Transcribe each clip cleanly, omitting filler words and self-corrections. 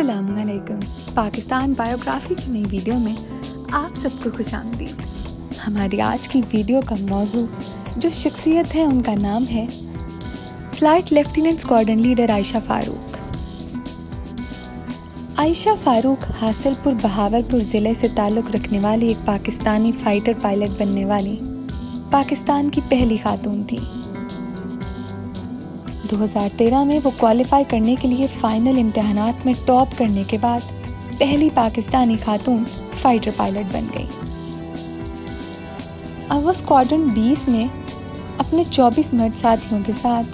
अस्सलामुअलैकुम। पाकिस्तान बायोग्राफी की नई वीडियो में आप सबको खुशामदीद। हमारी आज की वीडियो का मौजू जो शख्सियत है उनका नाम है flight lieutenant squadron leader Ayesha Farooq. Ayesha Farooq Hasilpur Bahawalpur ज़िले से ताल्लुक़ रखने वाली एक पाकिस्तानी फ़ाइटर पायलट बनने वाली पाकिस्तान की पहली खातून थी। 2013 में वो क्वालिफाई करने के लिए फ़ाइनल इम्तिहानात में टॉप करने के बाद पहली पाकिस्तानी खातून फ़ाइटर पायलट बन गई। अब वो स्क्वाड्रन 20 में अपने 24 मर्द साथियों के साथ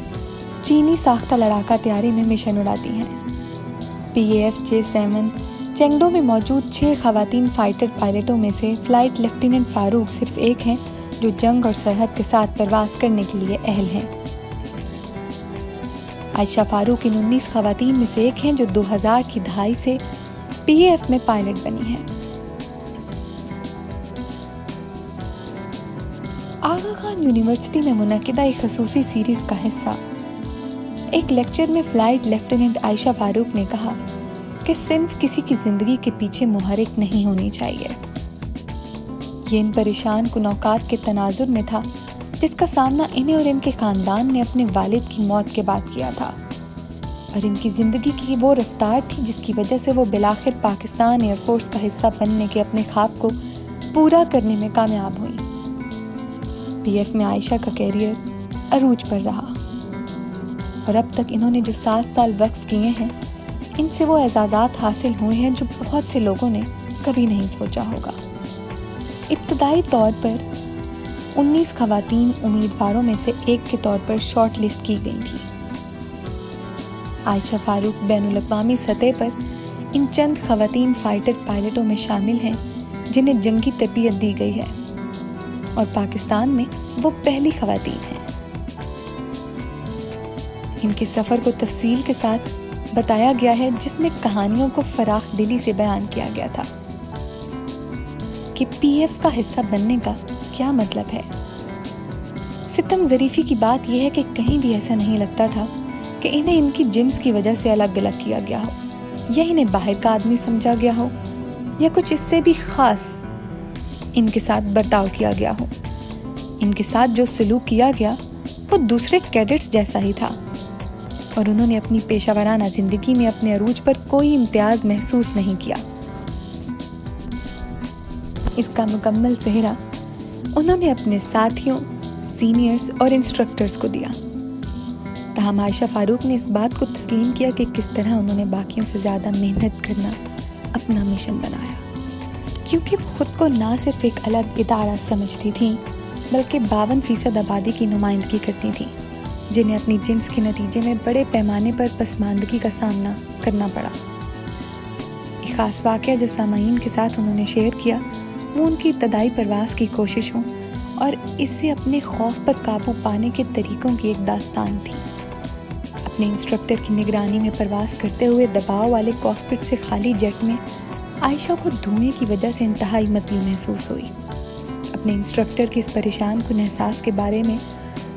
चीनी साख्ता लड़ाका तैयारी में मिशन उड़ाती हैं। PAF J7 चेंगडो में मौजूद 6 ख़वातीन फ़ाइटर पायलटों में से फ़्लाइट लेफ्टिनेंट फ़ारूक सिर्फ एक हैं जो जंग और सरहद के साथ परवाज़ करने के लिए अहल हैं। आयशा फारूक इन 19 ख़वातीन में से एक हैं जो 2000 की दहाई से PAF में पायलट बनी हैं। आगा खान यूनिवर्सिटी में मुनक़िदा एक ख़ुसूसी सीरीज़ का हिस्सा एक लेक्चर में फ़्लाइट लेफ्टिनेंट आयशा फारूक ने कहा कि सिर्फ किसी की ज़िंदगी के पीछे मुहर्रिक नहीं होनी चाहिए। ये इन परेशान कुन औकात के तनाजुर में था जिसका सामना इन्हें और इनके ख़ानदान ने अपने वालिद की मौत के बाद किया था, और इनकी ज़िंदगी की वो रफ्तार थी जिसकी वजह से वो बिलाखिर पाकिस्तान एयरफोर्स का हिस्सा बनने के अपने ख्वाब को पूरा करने में कामयाब हुई। PF में आयशा का कैरियर अरूज पर रहा और अब तक इन्होंने जो 7 साल वक्फ किए हैं इनसे वो एजाज़ात हासिल हुए हैं जो बहुत से लोगों ने कभी नहीं सोचा होगा। इब्तदाई तौर पर 19 ख़वातीन उम्मीदवारों में से एक के तौर पर शॉर्ट लिस्ट की गई थी। आयशा फारूक बैनुल-अक़वामी सतह पर इन चंद ख़वातीन फ़ाइटर पायलटों में शामिल हैं जिन्हें जंगी तरबियत दी गई है, और पाकिस्तान में वो पहली ख़वातीन हैं। इनके सफ़र को तफसील के साथ बताया गया है जिसमें कहानियों को फराख दिली से बयान किया गया था कि PF का हिस्सा बनने का क्या मतलब है। सितम ज़रीफ़ी की बात यह है कि कहीं भी ऐसा नहीं लगता था कि इन्हें इनकी जिन्स की वजह से अलग अलग किया गया हो, या इन्हें बाहर का आदमी समझा गया हो, या कुछ इससे भी ख़ास इनके साथ बर्ताव किया गया हो। इनके साथ जो सलूक किया गया वो दूसरे कैडेट्स जैसा ही था, और उन्होंने अपनी पेशावराना ज़िंदगी में अपने अरूज पर कोई इम्तियाज़ महसूस नहीं किया। इसका मुकम्मल सेहरा उन्होंने अपने साथियों, सीनियर्स और इंस्ट्रक्टर्स को दिया। ताहम आयशा फारूक ने इस बात को तस्लीम किया कि किस तरह उन्होंने बाकियों से ज़्यादा मेहनत करना अपना मिशन बनाया, क्योंकि वो खुद को ना सिर्फ एक अलग इदारा समझती थीं बल्कि 52% आबादी की नुमाइंदगी करती थीं, जिन्हें अपनी जिन्स के नतीजे में बड़े पैमाने पर पसमानदगी का सामना करना पड़ा। एक ख़ास वाक़या जो सामाईन के साथ उन्होंने शेयर किया वो उनकी इब्तदाई परवाज़ की कोशिशों और इससे अपने खौफ पर काबू पाने के तरीक़ों की एक दास्तान थी। अपने इंस्ट्रक्टर की निगरानी में परवाज़ करते हुए दबाव वाले कॉकपिट से खाली जेट में आयशा को धुएं की वजह से इंतहाई मतली महसूस हुई। अपने इंस्ट्रक्टर के इस परेशान कुन एहसास के बारे में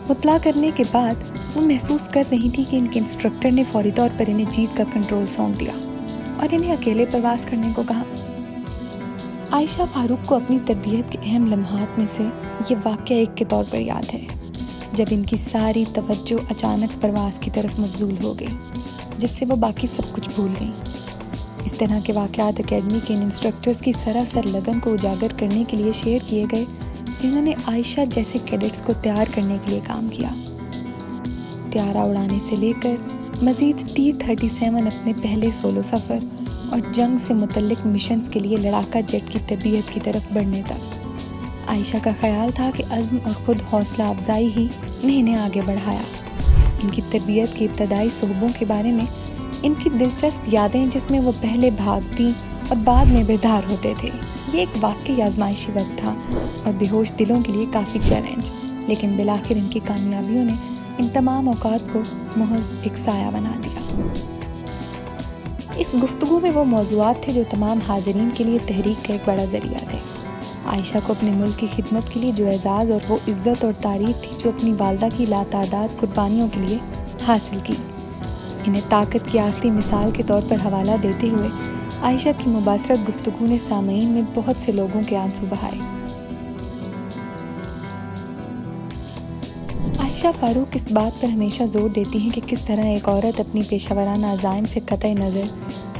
मुतला करने के बाद वो महसूस कर रही थी कि इनके इंस्ट्रक्टर ने फौरी तौर पर इन्हें जीत का कंट्रोल सौंप दिया और इन्हें अकेले परवाज़ करने को कहा। आयशा फारूक को अपनी तरबियत के अहम लम्हात में से ये वाक़या एक के तौर पर याद है, जब इनकी सारी तवज्जो अचानक परवाज़ की तरफ मबज़ूल हो गई, जिससे वो बाकी सब कुछ भूल गई। इस तरह के वाक़यात अकेडमी के इन इंस्ट्रक्टर्स की सरासर लगन को उजागर करने के लिए शेयर किए गए जिन्होंने आयशा जैसे कैडेट्स को तैयार करने के लिए काम किया। त्यारा उड़ाने से लेकर मज़ीद T-37 अपने पहले सोलो सफ़र और जंग से मुतल्लिक मिशंस के लिए लड़ाका जेट की तरबियत की तरफ बढ़ने तक आयशा का ख्याल था कि अज़्म और ख़ुद हौसला अफजाई ही ने इन्हें आगे बढ़ाया। इनकी तरबियत की इब्तदाई सूबों के बारे में इनकी दिलचस्प यादें जिसमें वो पहले भागती और बाद में बेदार होते थे। ये एक वाकई आजमाइशी वक्त था और बेहोश दिलों के लिए काफ़ी चैलेंज, लेकिन बिलाखिर इनकी कामयाबियों ने इन तमाम औकात को महज एक साया बना दिया। इस गुफ्तगू में वो मौज़ूआत थे जो तमाम हाज़रीन के लिए तहरीक का एक बड़ा ज़रिया थे। आयशा को अपने मुल्क की खिदमत के लिए जो एज़ाज़ और वो इज़्ज़त और तारीफ़ थी जो अपनी वालदा की लातादाद कुर्बानियों के लिए हासिल की, इन्हें ताकत की आखिरी मिसाल के तौर पर हवाला देते हुए आयशा की मुबासरत गुफ्तगू ने सामईन में बहुत से लोगों के आंसू बहाए। आयशा फारूक इस बात पर हमेशा जोर देती हैं कि किस तरह एक औरत अपनी पेशावराना अज़ाइम से कतई नज़र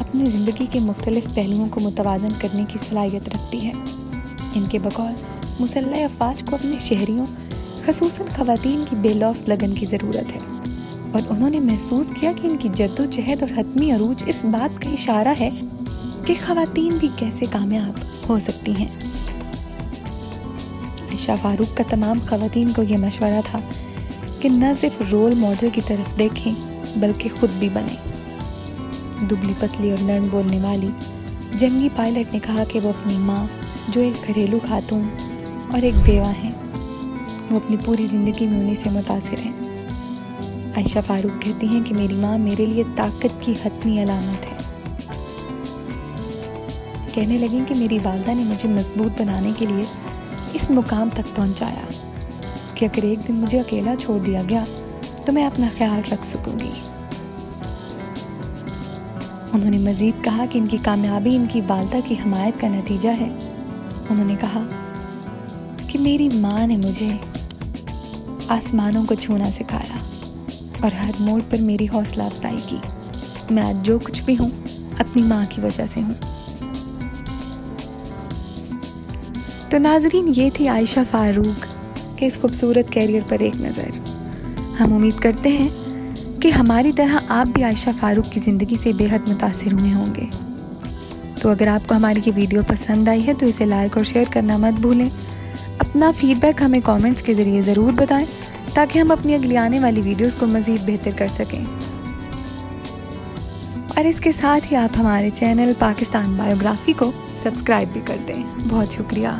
अपनी ज़िंदगी के मुख्तलिफ पहलुओं को मुतवाज़न करने की सलाहियत रखती है। इनके बकौल मुसल्लह अफवाज को अपने शहरियों ख़ुसूसन ख़वातीन की बेलौस लगन की ज़रूरत है और उन्होंने महसूस किया कि इनकी जद्दोजहद और हतमी अरूज इस बात का इशारा है कि ख़वातीन भी कैसे कामयाब हो सकती हैं। आयशा फारूक का तमाम ख़वातीन को ये मशवरा था कि न सिर्फ रोल मॉडल की तरफ देखें बल्कि ख़ुद भी बने। दुबली पतली और नर्म बोलने वाली जंगी पायलट ने कहा कि वो अपनी माँ, जो एक घरेलू खातून और एक बेवा हैं, वो अपनी पूरी ज़िंदगी में उन्हीं से मुतासिर हैं। आयशा फारूक कहती हैं कि मेरी माँ मेरे लिए ताकत की हतमी अलामत है। कहने लगी कि मेरी वालदा ने मुझे मजबूत बनाने के लिए इस मुकाम तक पहुँचाया कि अगर एक दिन मुझे अकेला छोड़ दिया गया तो मैं अपना ख्याल रख सकूँगी। उन्होंने मज़ीद कहा कि इनकी कामयाबी इनकी वालदा की हमायत का नतीजा है। उन्होंने कहा कि मेरी माँ ने मुझे आसमानों को छूना सिखाया और हर मोड़ पर मेरी हौसला अफजाई की। मैं आज जो कुछ भी हूँ अपनी माँ की वजह से हूँ। तो नाजरीन, ये थी आयशा फारूक के इस खूबसूरत कैरियर पर एक नज़र। हम उम्मीद करते हैं कि हमारी तरह आप भी आयशा फारूक की ज़िंदगी से बेहद मुतासिर हुए होंगे। तो अगर आपको हमारी ये वीडियो पसंद आई है तो इसे लाइक और शेयर करना मत भूलें। अपना फीडबैक हमें कमेंट्स के ज़रिए ज़रूर बताएं ताकि हम अपनी अगली आने वाली वीडियोस को मज़ीद बेहतर कर सकें। और इसके साथ ही आप हमारे चैनल पाकिस्तान बायोग्राफी को सब्सक्राइब भी कर दें। बहुत शुक्रिया।